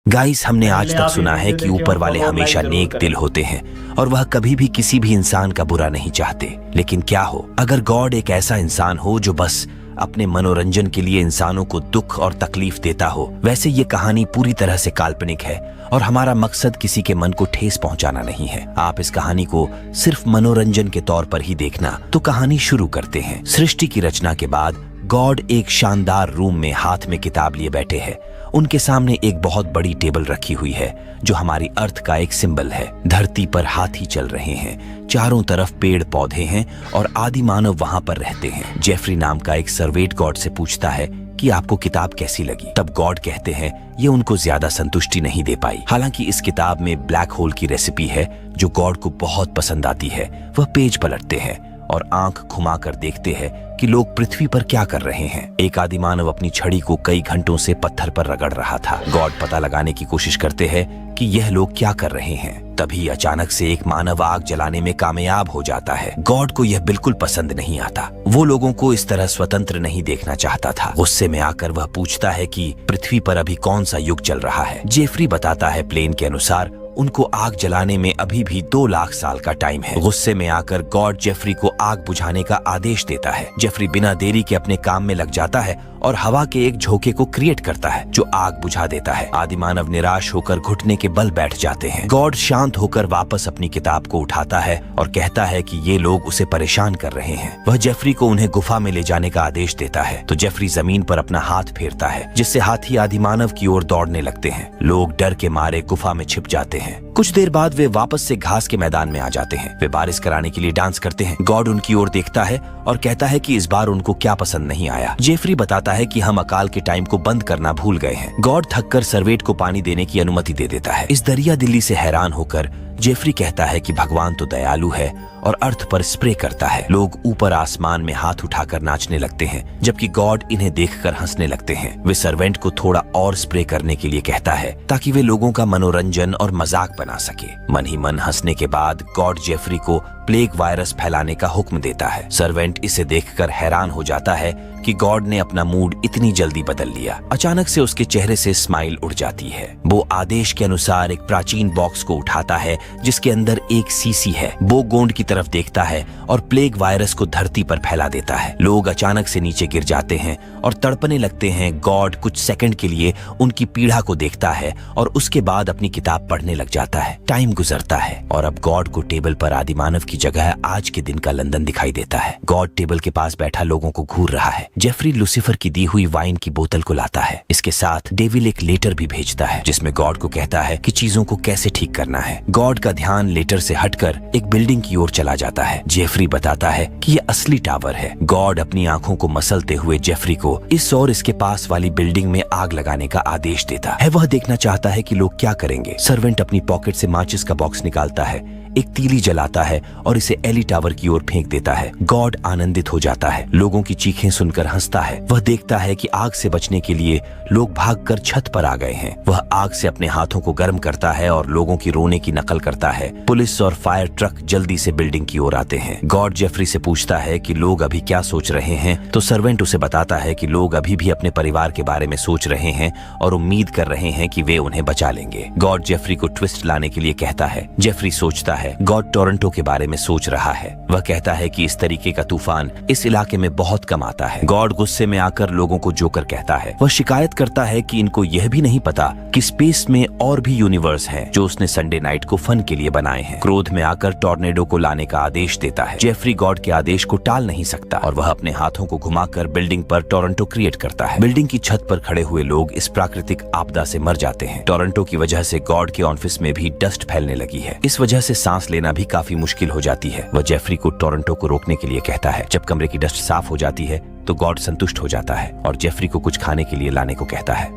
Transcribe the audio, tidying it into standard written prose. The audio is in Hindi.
गाइस, हमने आज तक सुना है कि ऊपर वाले हमेशा नेक दिल होते हैं और वह कभी भी किसी भी इंसान का बुरा नहीं चाहते। लेकिन क्या हो अगर गॉड एक ऐसा इंसान हो जो बस अपने मनोरंजन के लिए इंसानों को दुख और तकलीफ देता हो। वैसे ये कहानी पूरी तरह से काल्पनिक है और हमारा मकसद किसी के मन को ठेस पहुंचाना नहीं है। आप इस कहानी को सिर्फ मनोरंजन के तौर पर ही देखना। तो कहानी शुरू करते हैं। सृष्टि की रचना के बाद गॉड एक शानदार रूम में हाथ में किताब लिए बैठे हैं। उनके सामने एक बहुत बड़ी टेबल रखी हुई है जो हमारी अर्थ का एक सिंबल है। धरती पर हाथी चल रहे हैं, चारों तरफ पेड़ पौधे हैं और आदि मानव वहां पर रहते हैं। जेफरी नाम का एक सर्वेंट गॉड से पूछता है कि आपको किताब कैसी लगी। तब गॉड कहते हैं ये उनको ज्यादा संतुष्टि नहीं दे पाई। हालांकि इस किताब में ब्लैक होल की रेसिपी है जो गॉड को बहुत पसंद आती है। वह पेज पलटते हैं और आंख घुमाकर देखते हैं कि लोग पृथ्वी पर क्या कर रहे हैं। एक आदि मानव अपनी छड़ी को कई घंटों से पत्थर पर रगड़ रहा था। गॉड पता लगाने की कोशिश करते हैं कि यह लोग क्या कर रहे हैं। तभी अचानक से एक मानव आग जलाने में कामयाब हो जाता है। गॉड को यह बिल्कुल पसंद नहीं आता। वो लोगों को इस तरह स्वतंत्र नहीं देखना चाहता था। गुस्से में आकर वह पूछता है कि पृथ्वी पर अभी कौन सा युग चल रहा है। जेफरी बताता है प्लेन के अनुसार उनको आग जलाने में अभी भी 2 लाख साल का टाइम है। गुस्से में आकर गॉड जेफरी को आग बुझाने का आदेश देता है। जेफरी बिना देरी के अपने काम में लग जाता है और हवा के एक झोंके को क्रिएट करता है जो आग बुझा देता है। आदि मानव निराश होकर घुटने के बल बैठ जाते हैं। गॉड शांत होकर वापस अपनी किताब को उठाता है और कहता है कि ये लोग उसे परेशान कर रहे हैं। वह जेफरी को उन्हें गुफा में ले जाने का आदेश देता है तो जेफरी जमीन पर अपना हाथ फेरता है जिससे हाथी आदि मानव की ओर दौड़ने लगते हैं। लोग डर के मारे गुफा में छिप जाते हैं। कुछ देर बाद वे वापस से घास के मैदान में आ जाते हैं। वे बारिश कराने के लिए डांस करते हैं। गॉड उनकी ओर देखता है और कहता है कि इस बार उनको क्या पसंद नहीं आया। जेफरी बताता है कि हम अकाल के टाइम को बंद करना भूल गए हैं। गॉड थककर सर्वेंट को पानी देने की अनुमति दे देता है। इस दरिया दिल्ली से हैरान होकर जेफरी कहता है कि भगवान तो दयालु है और अर्थ पर स्प्रे करता है। लोग ऊपर आसमान में हाथ उठाकर नाचने लगते हैं जबकि गॉड इन्हें देखकर हंसने लगते हैं। वे सर्वेंट को थोड़ा और स्प्रे करने के लिए कहता है ताकि वे लोगों का मनोरंजन और मजाक बना सके। मन ही मन हंसने के बाद गॉड जेफरी को प्लेग वायरस फैलाने का हुक्म देता है। सर्वेंट इसे देखकर हैरान हो जाता है कि गॉड ने अपना मूड इतनी जल्दी बदल लिया। अचानक से उसके चेहरे से स्माइल उड़ जाती है। वो आदेश के अनुसार एक प्राचीन बॉक्स को उठाता है जिसके अंदर एक सीसी है। वो गोंड की तरफ देखता है और प्लेग वायरस को धरती पर फैला देता है। लोग अचानक से नीचे गिर जाते हैं और तड़पने लगते हैं। गॉड कुछ सेकंड के लिए उनकी पीड़ा को देखता है और उसके बाद अपनी किताब पढ़ने लग जाता है। टाइम गुजरता है और अब गॉड को टेबल पर आदि मानव की जगह आज के दिन का लंदन दिखाई देता है। गॉड टेबल के पास बैठा लोगों को घूर रहा है। जेफरी लूसीफर की दी हुई वाइन की बोतल को लाता है। इसके साथ डेविल एक लेटर भी भेजता है जिसमें गॉड को कहता है कि चीजों को कैसे ठीक करना है। गॉड का ध्यान लेटर से हटकर एक बिल्डिंग की ओर चला जाता है। जेफरी बताता है कि ये असली टावर है। गॉड अपनी आंखों को मसलते हुए जेफरी को इस और इसके पास वाली बिल्डिंग में आग लगाने का आदेश देता है। वह देखना चाहता है कि लोग क्या करेंगे। सर्वेंट अपनी पॉकेट से माचिस का बॉक्स निकालता है, एक तीली जलाता है और इसे एली टावर की ओर फेंक देता है। गॉड आनंदित हो जाता है। लोगों की चीखें सुनकर हंसता है। वह देखता है कि आग से बचने के लिए लोग भागकर छत पर आ गए हैं। वह आग से अपने हाथों को गर्म करता है और लोगों की रोने की नकल करता है। पुलिस और फायर ट्रक जल्दी से बिल्डिंग की ओर आते हैं। गॉड जेफरी से पूछता है कि लोग अभी क्या सोच रहे हैं तो सर्वेंट उसे बताता है कि लोग अभी भी अपने परिवार के बारे में सोच रहे हैं और उम्मीद कर रहे हैं कि वे उन्हें बचा लेंगे। गॉड जेफरी को ट्विस्ट लाने के लिए कहता है। जेफरी सोचता है गॉड टोरंटो के बारे में सोच रहा है। वह कहता है कि इस तरीके का तूफान इस इलाके में बहुत कम आता है। गॉड गुस्से में आकर लोगों को जोकर कहता है। वह शिकायत करता है कि इनको यह भी नहीं पता कि स्पेस में और भी यूनिवर्स हैं जो उसने संडे नाइट को फन के लिए बनाए हैं। क्रोध में आकर टॉर्नेडो को लाने का आदेश देता है। जेफरी गॉड के आदेश को टाल नहीं सकता और वह अपने हाथों को घुमाकर बिल्डिंग पर टोरंटो क्रिएट करता है। बिल्डिंग की छत पर खड़े हुए लोग इस प्राकृतिक आपदा से मर जाते हैं। टोरंटो की वजह से गॉड के ऑफिस में भी डस्ट फैलने लगी है। इस वजह से सांस लेना भी काफी मुश्किल हो जाती है। वह जेफरी को टोरंटो को रोकने के लिए कहता है। जब कमरे की डस्ट साफ हो जाती है तो गॉड संतुष्ट हो जाता है और जेफरी को कुछ खाने के लिए लाने को कहता है।